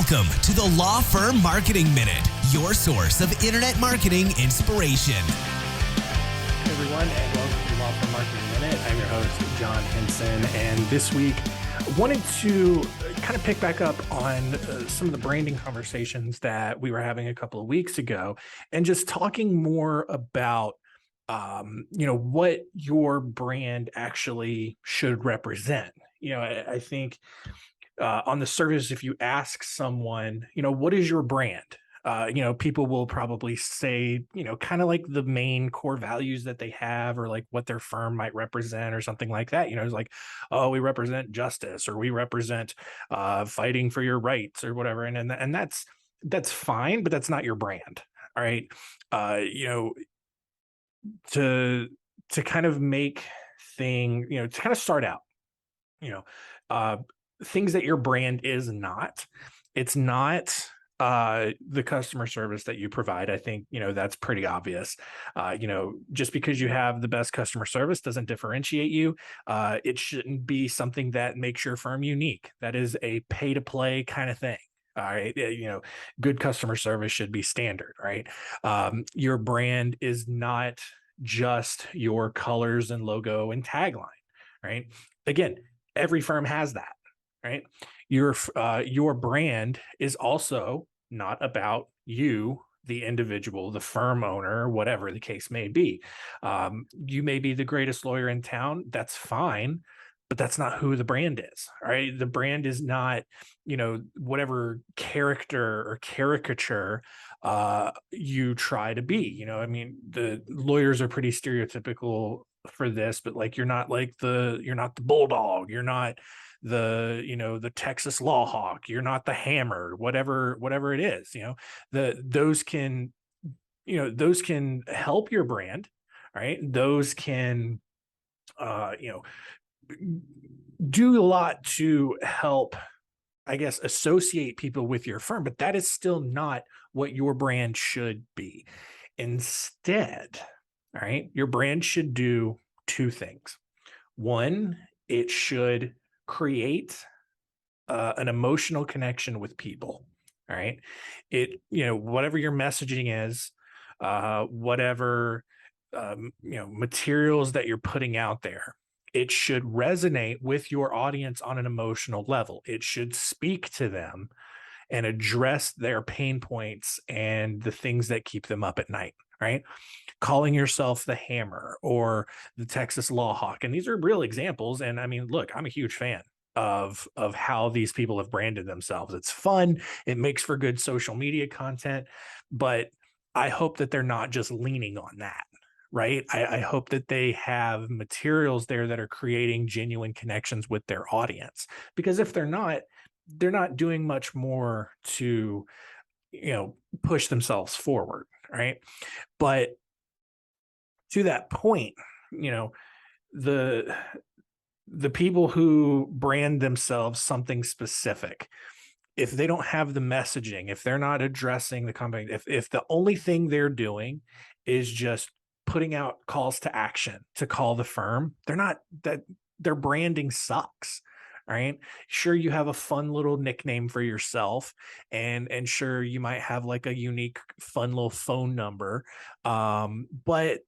Welcome to the Law Firm Marketing Minute, your source of internet marketing inspiration. Hey everyone, and welcome to the Law Firm Marketing Minute. I'm your host, John Henson, and this week I wanted to kind of pick back up on some of the branding conversations that we were having a couple of weeks ago, and just talking more about what your brand actually should represent. I think on the surface, if you ask someone, what is your brand? People will probably say, kind of like the main core values that they have, or like what their firm might represent or something like that. It's like, oh, we represent justice, or we represent fighting for your rights or whatever. And that's fine, but that's not your brand. All right. To kind of make to kind of start out, things that your brand is not. It's not the customer service that you provide. I think, that's pretty obvious. Just because you have the best customer service doesn't differentiate you. It shouldn't be something that makes your firm unique. That is a pay to play kind of thing. All right. Good customer service should be standard, right? Your brand is not just your colors and logo and tagline, right? Again, every firm has that. Right. Your brand is also not about you, the individual, the firm owner, whatever the case may be. You may be the greatest lawyer in town. That's fine, but that's not who the brand is. All right. The brand is not, whatever character or caricature you try to be. The lawyers are pretty stereotypical for this, but like you're not the bulldog, you're not the Texas law hawk, you're not the hammer, whatever it is. Those can help your brand, right? Those can do a lot to help, I guess, associate people with your firm, but that is still not what your brand should be. Instead, all right, your brand should do two things. One, it should create an emotional connection with people. All right. Whatever your messaging is, whatever, materials that you're putting out there, it should resonate with your audience on an emotional level. It should speak to them and address their pain points and the things that keep them up at night. Right. Calling yourself the hammer or the Texas law hawk. And these are real examples. And I mean, look, I'm a huge fan of how these people have branded themselves. It's fun. It makes for good social media content, but I hope that they're not just leaning on that. Right. I hope that they have materials there that are creating genuine connections with their audience, because if they're not doing much more to, push themselves forward. Right. But to that point, the people who brand themselves something specific, if they don't have the messaging, if they're not addressing the company, if the only thing they're doing is just putting out calls to action to call the firm, their branding sucks. All right. Sure, you have a fun little nickname for yourself, and sure, you might have like a unique, fun little phone number, but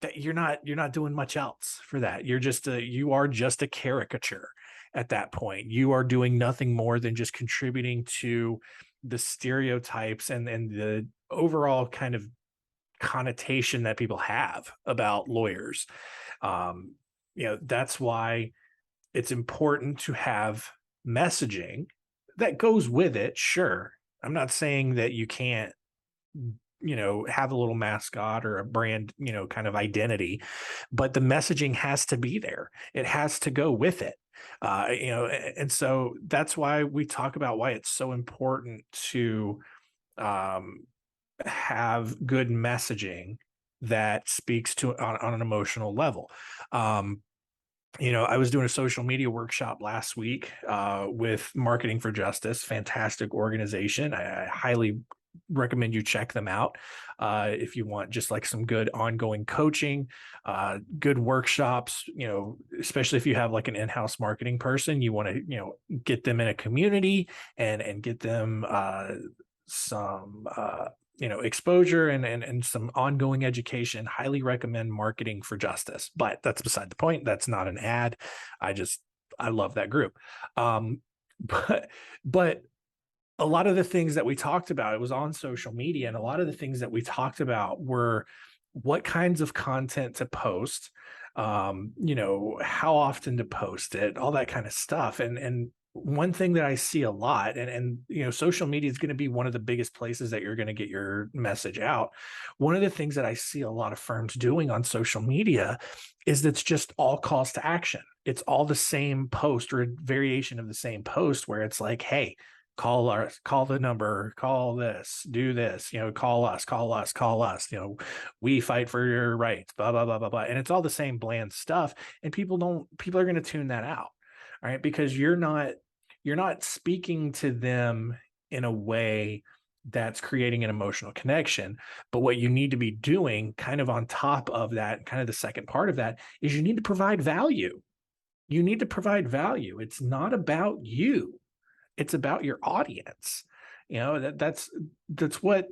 that you're not doing much else for that. You are just a caricature at that point. You are doing nothing more than just contributing to the stereotypes and the overall kind of connotation that people have about lawyers. That's why it's important to have messaging that goes with it. Sure. I'm not saying that you can't, have a little mascot or a brand, kind of identity, but the messaging has to be there. It has to go with it. And so that's why we talk about why it's so important to have good messaging that speaks to on an emotional level. I was doing a social media workshop last week with Marketing for Justice, fantastic organization. I highly recommend you check them out if you want just like some good ongoing coaching, good workshops, especially if you have like an in-house marketing person, you want to, get them in a community and get them some exposure and some ongoing education. Highly recommend Marketing for Justice, but that's beside the point. That's not an ad. I love that group. But a lot of the things that we talked about, it was on social media, and a lot of the things that we talked about were what kinds of content to post, how often to post it, all that kind of stuff. And one thing that I see a lot, and social media is going to be one of the biggest places that you're going to get your message out. One of the things that I see a lot of firms doing on social media is that's just all calls to action. It's all the same post or a variation of the same post where it's like, hey, call the number, call this, do this, call us, we fight for your rights, blah, blah, blah, blah, blah. And it's all the same bland stuff. And people are going to tune that out. All right. Because you're not speaking to them in a way that's creating an emotional connection. But what you need to be doing kind of on top of that, kind of the second part of that, is you need to provide value. You need to provide value. It's not about you. It's about your audience. That's what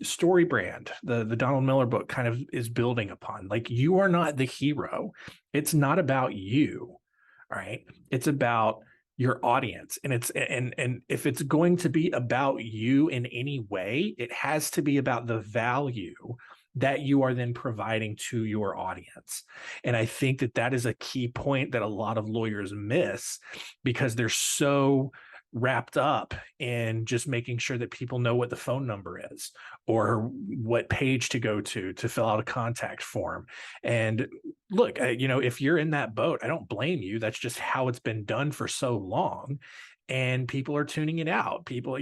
Story Brand, the Donald Miller book, kind of is building upon. Like, you are not the hero. It's not about you. All right. It's about your audience. And if it's going to be about you in any way, it has to be about the value that you are then providing to your audience. And I think that is a key point that a lot of lawyers miss because they're so wrapped up in just making sure that people know what the phone number is or what page to go to fill out a contact form. And look, if you're in that boat, I don't blame you. That's just how it's been done for so long. And people are tuning it out. People,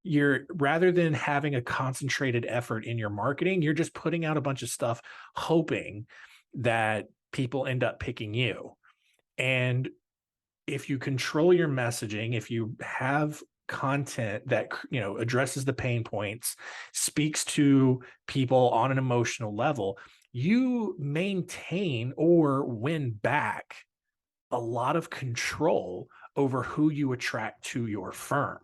you're, rather than having a concentrated effort in your marketing, you're just putting out a bunch of stuff, hoping that people end up picking you. And if you control your messaging, if you have content that addresses the pain points, speaks to people on an emotional level, you maintain or win back a lot of control over who you attract to your firm.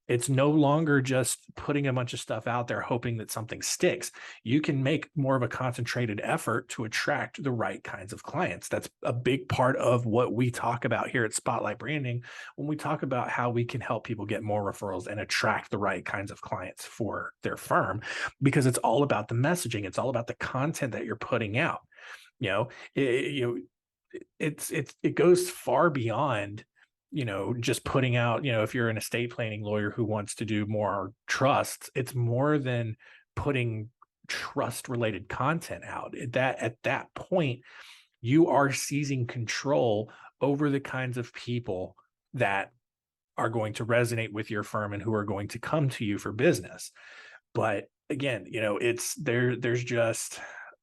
It's no longer just putting a bunch of stuff out there hoping that something sticks. You can make more of a concentrated effort to attract the right kinds of clients. That's a big part of what we talk about here at Spotlight Branding when we talk about how we can help people get more referrals and attract the right kinds of clients for their firm, because it's all about the messaging. It's all about the content that you're putting out. It goes far beyond just putting out, if you're an estate planning lawyer who wants to do more trusts, it's more than putting trust related content out. At that point, you are seizing control over the kinds of people that are going to resonate with your firm and who are going to come to you for business. But again, there's just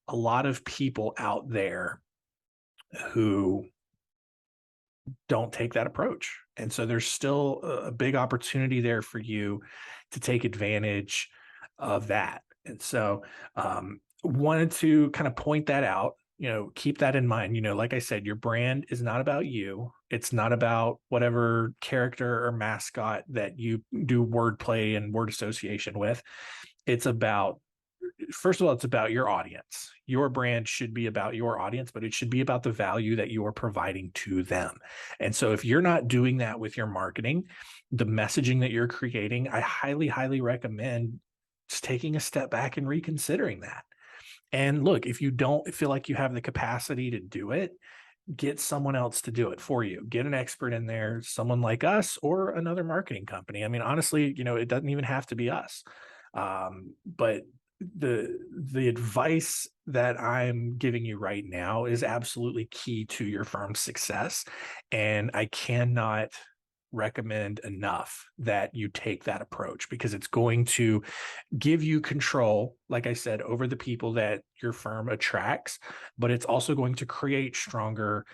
a lot of people out there who don't take that approach. And so there's still a big opportunity there for you to take advantage of that. And so wanted to kind of point that out, keep that in mind. Like I said, your brand is not about you. It's not about whatever character or mascot that you do wordplay and word association with. It's about, first of all, it's about your audience. Your brand should be about your audience, but it should be about the value that you are providing to them. And so if you're not doing that with your marketing, the messaging that you're creating, I highly, highly recommend just taking a step back and reconsidering that. And look, if you don't feel like you have the capacity to do it, get someone else to do it for you. Get an expert in there, someone like us or another marketing company. I mean, honestly, it doesn't even have to be us. But the advice that I'm giving you right now is absolutely key to your firm's success. And I cannot recommend enough that you take that approach, because it's going to give you control, like I said, over the people that your firm attracts, but it's also going to create stronger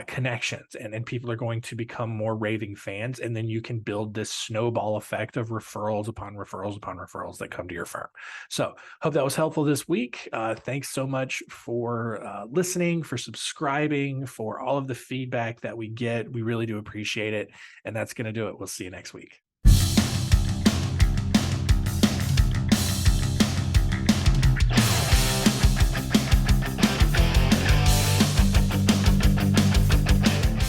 connections, and people are going to become more raving fans, and then you can build this snowball effect of referrals upon referrals upon referrals that come to your firm. So hope that was helpful this week. Thanks so much for listening, for subscribing, for all of the feedback that we get. We really do appreciate it, and that's going to do it. We'll see you next week.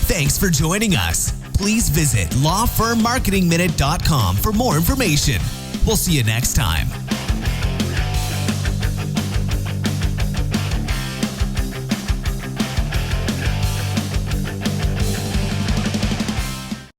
Thanks for joining us. Please visit lawfirmmarketingminute.com for more information. We'll see you next time.